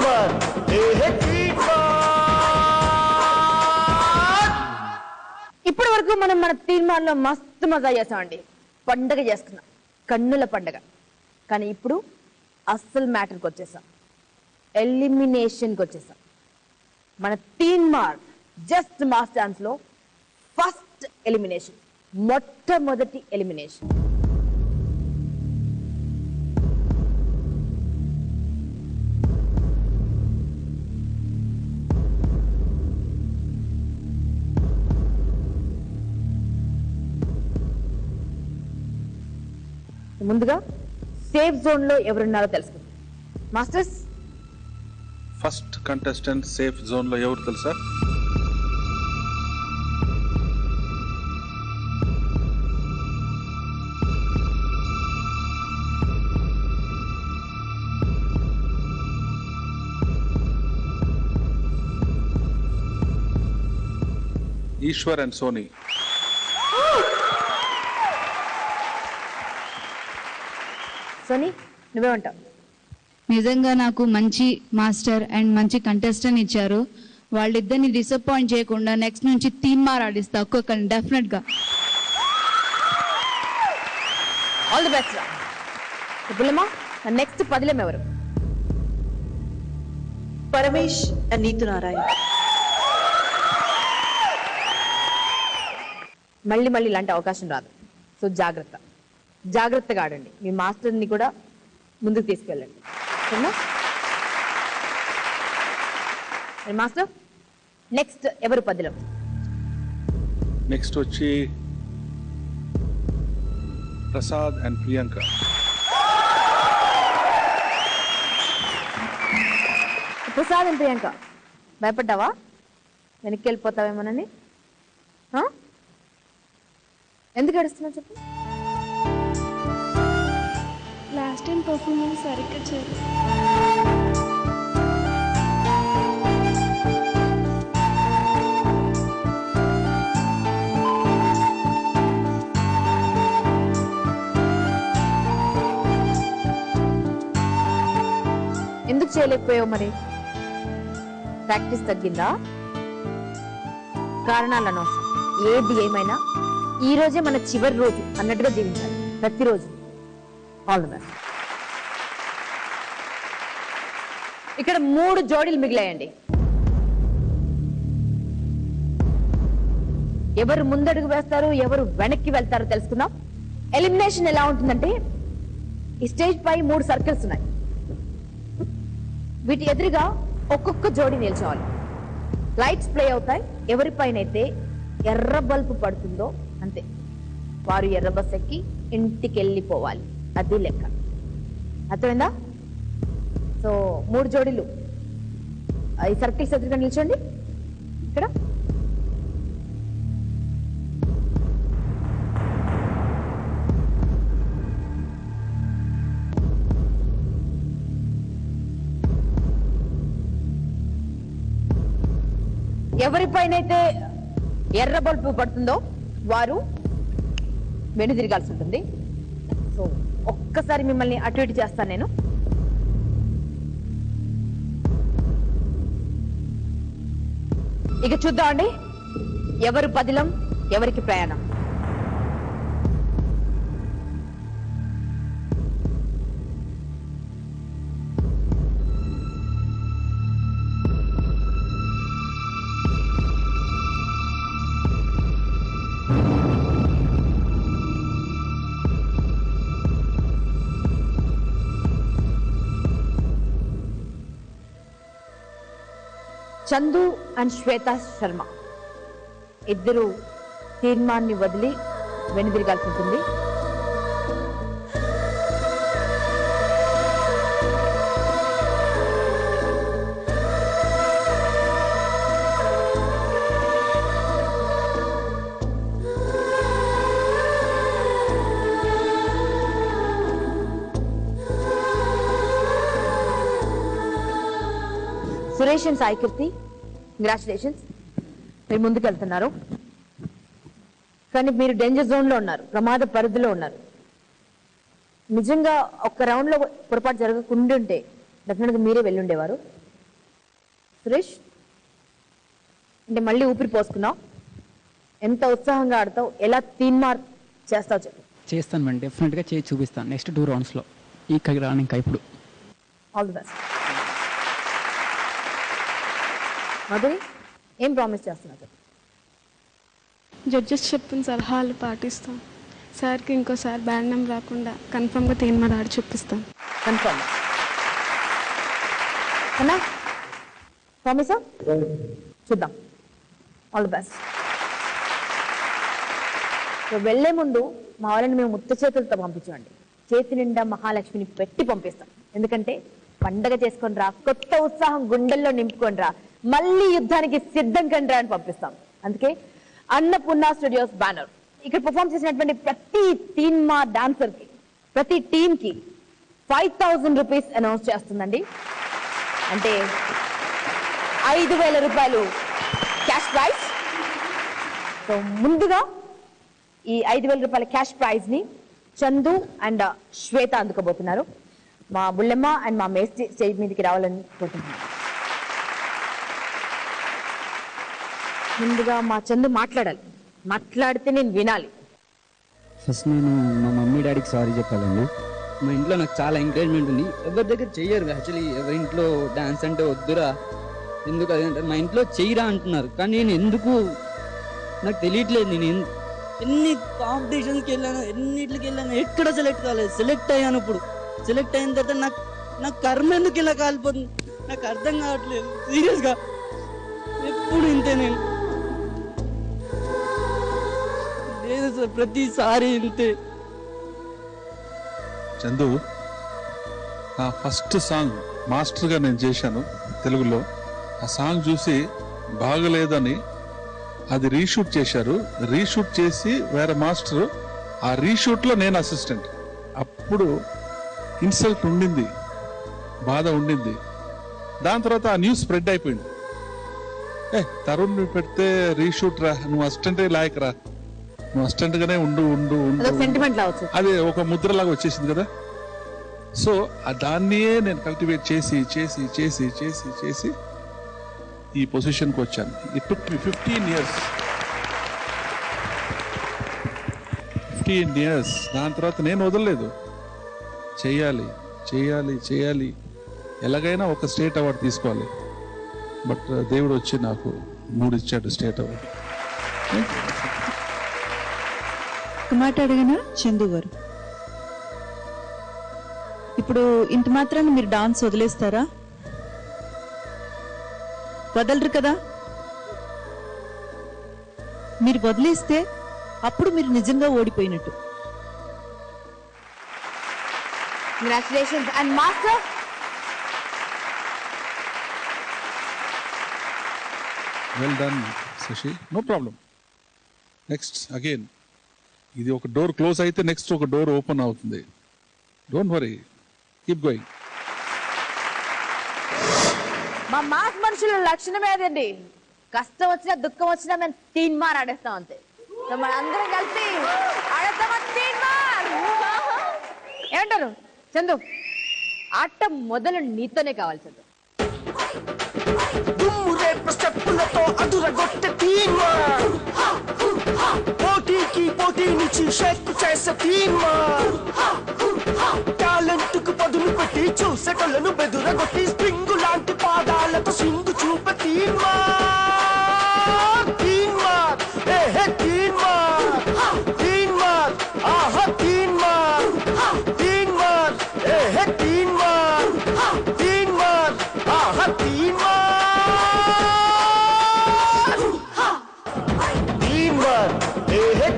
తీన్మార్ ఇప్పటి వరకు మనం మన తీర్మానంలో మస్తు మజా చేసామండి, పండగ చేసుకున్నాం, కన్నుల పండగ. కానీ ఇప్పుడు అస్సలు మ్యాటర్కి వచ్చేసాం, ఎలిమినేషన్కి వచ్చేసాం. మన తీన్మార్ జస్ట్ మాస్ డాన్స్ లో ఫస్ట్ ఎలిమినేషన్, మొట్టమొదటి ఎలిమినేషన్. ముందుగా సేఫ్ జోన్ లో ఎవరున్నారో తెలుసుకుందాం. Masters, first contestant safe zone లో ఎవరు తెలుసా? Eshwar and Sony. సోనీ నువ్వేమంటావు? నిజంగా నాకు మంచి మాస్టర్ అండ్ మంచి కంటెస్టెంట్ ఇచ్చారు. వాళ్ళిద్దరిని డిసప్పాయింట్ చేయకుండా నెక్స్ట్ నుంచి తీన్మార్ ఆడిస్తా ఒక్కొక్కరిని డెఫినెట్ గా. All the best. Bullamma, next పదిలం ఎవరు? పరమేష్ అండ్ నీతు నారాయణ. మళ్ళీ మళ్ళీ ఇలాంటి అవకాశం రాదు, సో జాగ్రత్తగా ఆడండి. మీ మాస్టర్ని కూడా ముందుకు తీసుకెళ్ళండి. మాస్టర్, నెక్స్ట్ ఎవరు పదిలం? నెక్స్ట్ వచ్చి ప్రసాద్ అండ్ ప్రియాంక. ప్రసాద్ అండ్ ప్రియాంక, భయపడ్డావా? వెనక్కి వెళ్ళిపోతావేమోనని? ఎందుకు ఏడుస్తున్నావు చెప్పు? లాస్ట్ టైం పర్ఫార్మెన్స్ సరిగ్గా చేయలేదు. ఎందుకు చేయలేకపోయావు మరి? ప్రాక్టీస్ తగ్గిందా? కారణాలు అనవసరం. ఏది ఏమైనా ఈ రోజే మన చివరి రోజు అన్నట్టుగా జీవించాలి ప్రతిరోజు. All the best. ఇక్కడ 3 జోడీలు మిగిలాయండి. ఎవరు ముందడుగు వేస్తారు, ఎవరు వెనక్కి వెళ్తారో తెలుసుకుందాం. ఎలిమినేషన్ ఎలా ఉంటుందంటే, ఈ స్టేజ్ పై 3 సర్కిల్స్ ఉన్నాయి. వీటి ఎదురుగా ఒక్కొక్క జోడీ నిల్చోవాలి. లైట్స్ ప్లే అవుతాయి. ఎవరిపైన అయితే ఎర్ర బల్బు పడుతుందో అంతే, వారు ఎర్ర బస్ ఎక్కి ఇంటికి వెళ్ళిపోవాలి. అది లెక్క. అర్థమైందా? సో 3 జోడీలు ఈ సర్కిల్స్ ఎదురుగా నిల్చోండి. ఇక్కడ ఎవరిపైనైతే ఎర్ర బల్బు పడుతుందో వారు వెనుదిరగాల్సి ఉంటుంది. సో ఒక్కసారి మిమ్మల్ని అటు ఇటు చేస్తాను నేను. ఇక చూద్దామండి ఎవరు పదిలం, ఎవరికి ప్రయాణం. చందు అండ్ శ్వేత శర్మ ఇద్దరు తీర్మాన్ని వదిలి వెనుదిరగాల్సి ఉంటుంది. సురేష్ అండ్ సాయి కీర్తి, కంగ్రాచులేషన్స్, మీరు ముందుకు వెళ్తున్నారు. కానీ మీరు డేంజర్ జోన్ లో ఉన్నారు, ప్రమాద పరిధిలో ఉన్నారు. నిజంగా ఒక్క రౌండ్ లో పొరపాటు జరగకుంటుంటే డెఫినెట్గా మీరే వెళ్ళుండేవారు. సురేష్, అంటే మళ్ళీ ఊపిరి పోసుకున్నావు, ఎంత ఉత్సాహంగా ఆడతావు, ఎలా తీన్మార్ చేస్తావు చెప్పు. చేస్తాను మేడం, డెఫినెట్గా చేసి చూపిస్తాను నెక్స్ట్ 2 రౌండ్స్లో. ఈ రాను ఇంకా ఇప్పుడు. All the best. మధురి, ఏం ప్రామిస్ చేస్తున్నావు చెప్పు. జడ్జెస్ చెప్పిన సలహాలు పాటిస్తాం. సార్కి ఇంకోసారి బ్యాడ్ నేమ్ రాకుండా కన్ఫర్మ్గా తీన్మార్ ఆడి చూపిస్తాం. కన్ఫర్మ్ అన్నా, ప్రామిసా? చూద్దాం. All the best. సో వెళ్లే ముందు మా వాళ్ళని మేము ముత్త చేతులతో పంపించండి. చేతి నిండా మహాలక్ష్మిని పెట్టి పంపిస్తాం. ఎందుకంటే పండగ చేసుకొని రా, కొత్త ఉత్సాహం గుండెల్లో నింపుకొని రా, మళ్ళీ యుద్ధానికి సిద్ధం కండి రా అని పంపిస్తాం. అందుకే అన్నపూర్ణ స్టూడియోస్ బ్యానర్ ఇక్కడ పర్ఫామ్ చేసినటువంటి ప్రతి తీన్మార్ డాన్సర్ కి, ప్రతి టీమ్ కి 5,000 రూపీస్ అనౌన్స్ చేస్తుందండి. అంటే 5,000 రూపాయలు క్యాష్ ప్రైజ్. సో ముందుగా ఈ 5,000 రూపాయల క్యాష్ ప్రైజ్ ని చందు అండ్ శ్వేత అందుకోబోతున్నారు. మా బుల్లెమ్మ అండ్ మా మేస్త్రి స్టేజ్ మీదకి రావాలని కోరుకుంటున్నాను. ముందుగా మా చందు మాట్లాడాలి, మాట్లాడితే నేను వినాలి. ఫస్ట్ నేను మా మమ్మీ డాడీకి సారీ చెప్పాలండి. మా ఇంట్లో నాకు చాలా ఎంకరేజ్మెంట్ ఉంది. ఎవరి దగ్గర చెయ్యరు యాక్చువల్లీ, ఎవరి ఇంట్లో డాన్స్ అంటే వద్దురా, ఎందుకు అది అంటే మా ఇంట్లో చెయ్యరా అంటున్నారు. కానీ నేను ఎందుకు నాకు తెలియట్లేదు. నేను ఎన్ని కాంపిటీషన్స్కి వెళ్ళాను, ఎన్నిటికి వెళ్ళాను, ఎక్కడ సెలెక్ట్ కాలేదు. సెలెక్ట్ అయ్యాను. ఇప్పుడు సెలెక్ట్ అయిన తర్వాత నాకు కర్మ ఎందుకు ఇలా కాలిపోతుంది నాకు అర్థం కావట్లేదు. సీరియస్గా ఎప్పుడు ఇంతే, నేను లేదు సార్, ప్రతిసారి ఇంతే. చందు, నా ఫస్ట్ సాంగ్ మాస్టర్గా నేను చేశాను తెలుగులో. ఆ సాంగ్ చూసి బాగలేదని అది రీషూట్ చేశారు. రీషూట్ చేసి వేరే మాస్టర్, ఆ రీషూట్లో నేను అసిస్టెంట్. అప్పుడు ఇన్సల్ట్ ఉండింది, బాధ ఉండింది. దాని తర్వాత ఆ న్యూస్ స్ప్రెడ్ అయిపోయింది. తరుణ్ పెడితే రీషూట్ రా, నువ్వు అసిస్టెంటే లాయక్ రా, నువ్వు అసిస్టెంట్ గానే ఉండు ఉండు ఉండు, సెంటిమెంట్ లావచ్చు. అది ఒక ముద్రలాగా వచ్చేసింది కదా. సో దాన్నే నేను కల్టివేట్ చేసి చేసి చేసి చేసి చేసి ఈ పొజిషన్కి వచ్చాను. It took me 15 years. దాని తర్వాత నేను వదలలేదు, చేయాలి చేయాలి చేయాలి, ఎలాగైనా ఒక స్టేట్ అవార్డు తీసుకోవాలి. బట్ దేవుడు వచ్చి నాకు 3 ఇచ్చాడు స్టేట్ అవార్డు. ఒక మాట అడిగినా చందు గారు, ఇప్పుడు ఇంత మాత్రాన్ని మీరు డాన్స్ వదిలేస్తారా? వదలరు కదా. మీరు వదిలేస్తే అప్పుడు మీరు నిజంగా ఓడిపోయినట్టు. Congratulations. And master, well done Shashi, no problem. Next again ఇది ఒక డోర్ క్లోజ్ అయితే నెక్స్ట్ ఒక డోర్ ఓపెన్ అవుతుంది. Don't worry, keep going. మా మాస్ మనుషుల లక్షణమే అదండి. కష్టం వచ్చినా దుఃఖం వచ్చినా మేము తీన్మార్ ఆడేస్తాం అంతే. సో మన అందరం కలిసి ఆడేస్తామా తీన్మార్. ఏమంటారు చందు? ఆట మొదలు నీతోనే కావాలి చందు. పోటీ నుంచి షేక్ చేసే తీన్మార్, టాలెంట్ కు పదును పెట్టి చూసేటోళ్ళను బెదురగొట్టి స్ప్రింగ్ లాంటి పాదాలతో సింగు చూపే తీన్మార్. తీన్మార్, ఏహే తీన్మార్, తీన్మార్, ఆహా తీన్మార్, తీన్మార్, ఏహే తీన్మార్, తీన్మార్, ఆహా తీన్మార్, తీన్మార్, ఏహే